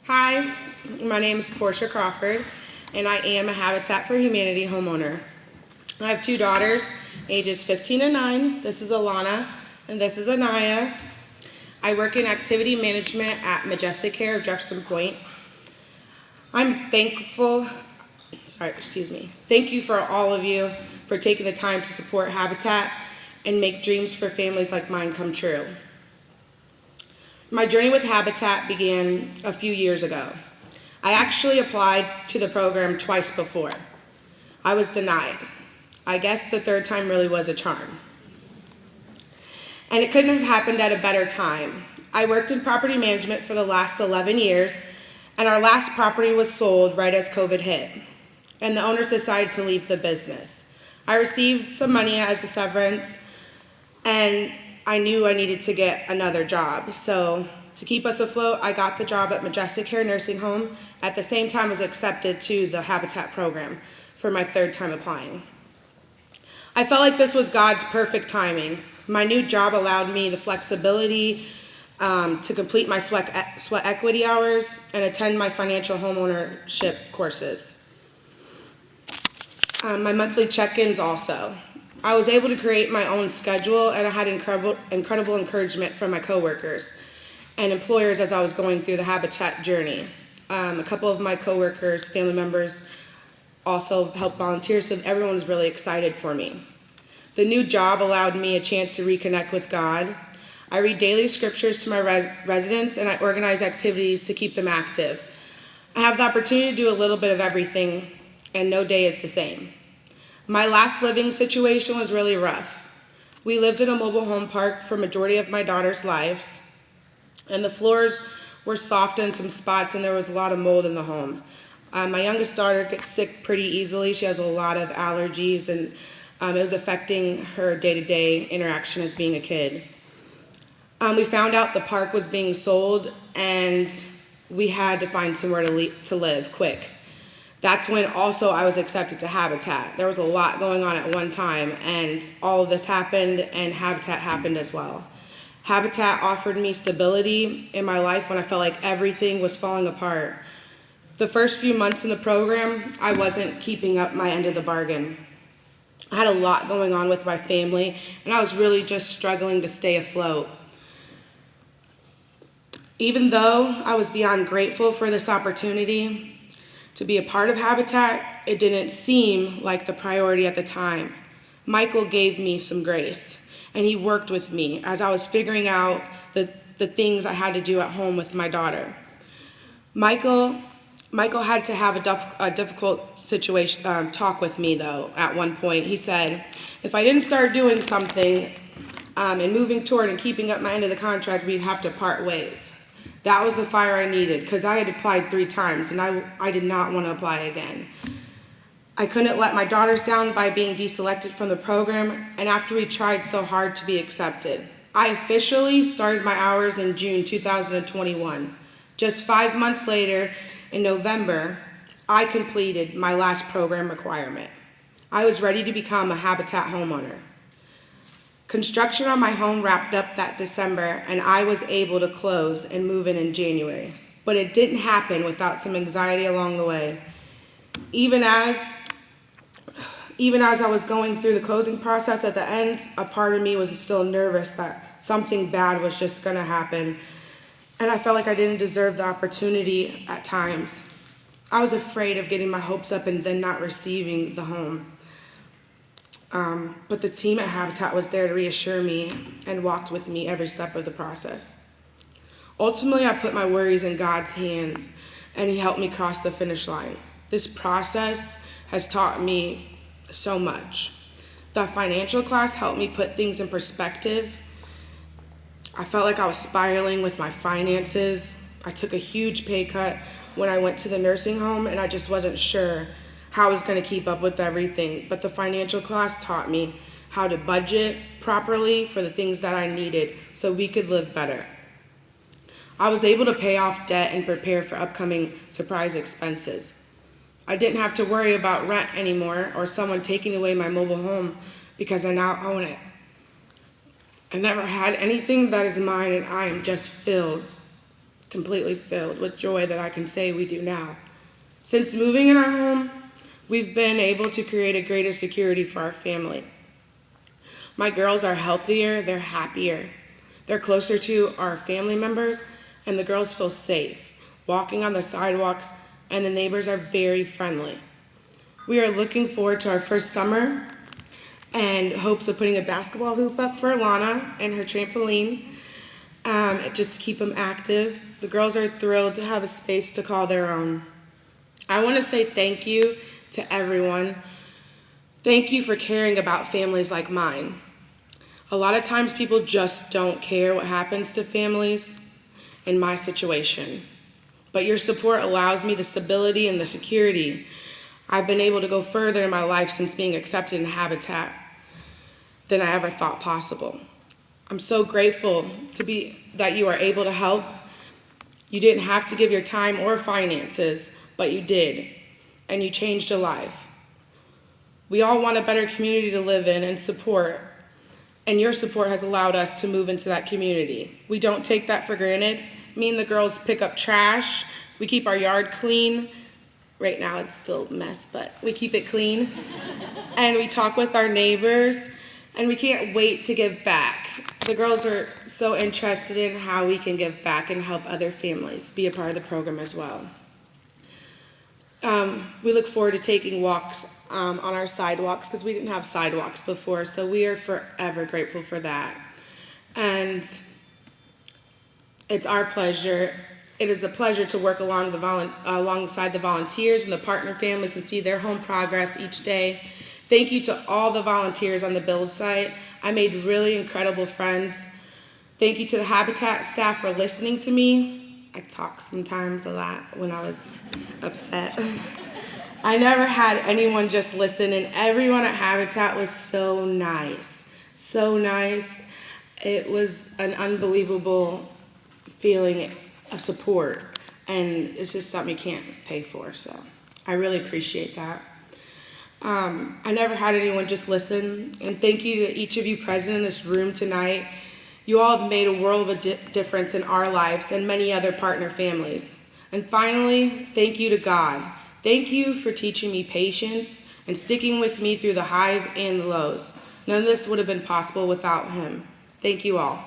Hi, my name is Porsha Crawford, and I am a Habitat for Humanity homeowner. I have two daughters, ages 15 and 9. This is Alana, and this is Anaya. I work in activity management at Majestic Care of Jefferson Point. I'm thankful, thank you for all of you for taking the time to support Habitat and make dreams for families like mine come true. My journey with Habitat began a few years ago. I actually applied to the program twice before. I was denied. I guess the third time really was a charm. And it couldn't have happened at a better time. I worked in property management for the last 11 years, and our last property was sold right as COVID hit, and the owners decided to leave the business. I received some money as a severance, and I knew I needed to get another job. So to keep us afloat, I got the job at Majestic Care Nursing Home. At the same time, I was accepted to the Habitat program for my third time applying. I felt like this was God's perfect timing. My new job allowed me the flexibility to complete my sweat equity hours and attend my financial homeownership courses. My monthly check-ins also. I was able to create my own schedule, and I had incredible encouragement from my coworkers and employers as I was going through the Habitat journey. A couple of my coworkers, family members, also helped volunteer, so everyone was really excited for me. The new job allowed me a chance to reconnect with God. I read daily scriptures to my residents, and I organize activities to keep them active. I have the opportunity to do a little bit of everything, and no day is the same. My last living situation was really rough. We lived in a mobile home park for majority of my daughter's lives, and the floors were soft in some spots, and there was a lot of mold in the home. My youngest daughter gets sick pretty easily. She has a lot of allergies, and it was affecting her day-to-day interaction as being a kid. We found out the park was being sold, and we had to find somewhere to live quick. That's when also I was accepted to Habitat. There was a lot going on at one time, and all of this happened, and Habitat happened as well. Habitat offered me stability in my life when I felt like everything was falling apart. The first few months in the program, I wasn't keeping up my end of the bargain. I had a lot going on with my family, and I was really just struggling to stay afloat. Even though I was beyond grateful for this opportunity to be a part of Habitat, it didn't seem like the priority at the time. Michael gave me some grace, and he worked with me as I was figuring out the things I had to do at home with my daughter. Michael had to have a difficult situation talk with me, though, at one point. He said, if I didn't start doing something and moving toward and keeping up my end of the contract, we'd have to part ways. That was the fire I needed, because I had applied 3 times, and I did not want to apply again. I couldn't let my daughters down by being deselected from the program, and after we tried so hard to be accepted. I officially started my hours in June 2021. Just 5 months later, in November, I completed my last program requirement. I was ready to become a Habitat homeowner. Construction on my home wrapped up that December, and I was able to close and move in January. But it didn't happen without some anxiety along the way. Even as I was going through the closing process at the end, a part of me was still nervous that something bad was just going to happen, and I felt like I didn't deserve the opportunity at times. I was afraid of getting my hopes up and then not receiving the home. But the team at Habitat was there to reassure me and walked with me every step of the process. Ultimately, I put my worries in God's hands, and He helped me cross the finish line. This process has taught me so much. The financial class helped me put things in perspective. I felt like I was spiraling with my finances. I took a huge pay cut when I went to the nursing home, and I just wasn't sure how I was going to keep up with everything. But the financial class taught me how to budget properly for the things that I needed so we could live better. I was able to pay off debt and prepare for upcoming surprise expenses. I didn't have to worry about rent anymore or someone taking away my mobile home because I now own it. I never had anything that is mine, and I am just filled completely filled with joy that I can say we do now. Since moving in our home, we've been able to create a greater security for our family. My girls are healthier, they're happier. They're closer to our family members, and the girls feel safe, walking on the sidewalks, and the neighbors are very friendly. We are looking forward to our first summer and hopes of putting a basketball hoop up for Alana and her trampoline, just to keep them active. The girls are thrilled to have a space to call their own. I want to say thank you to everyone. Thank you for caring about families like mine. A lot of times people just don't care what happens to families in my situation. But your support allows me the stability and the security. I've been able to go further in my life since being accepted in Habitat than I ever thought possible. I'm so grateful that you are able to help. You didn't have to give your time or finances, but you did, and you changed a life. We all want a better community to live in and support, and your support has allowed us to move into that community. We don't take that for granted. Me and the girls pick up trash. We keep our yard clean. Right now it's still a mess, but we keep it clean. And we talk with our neighbors, and we can't wait to give back. The girls are so interested in how we can give back and help other families be a part of the program as well. We look forward to taking walks on our sidewalks because we didn't have sidewalks before, so we are forever grateful for that. And it's our pleasure. It is a pleasure to work alongside the volunteers and the partner families and see their home progress each day. Thank you to all the volunteers on the build site. I made really incredible friends. Thank you to the Habitat staff for listening to me. I talk sometimes a lot when I was upset. I never had anyone just listen, and everyone at Habitat was so nice. So nice. It was an unbelievable feeling of support, and it's just something you can't pay for, so I really appreciate that. I never had anyone just listen, and thank you to each of you present in this room tonight. You all have made a world of a difference in our lives and many other partner families. And finally, thank you to God. Thank you for teaching me patience and sticking with me through the highs and the lows. None of this would have been possible without Him. Thank you all.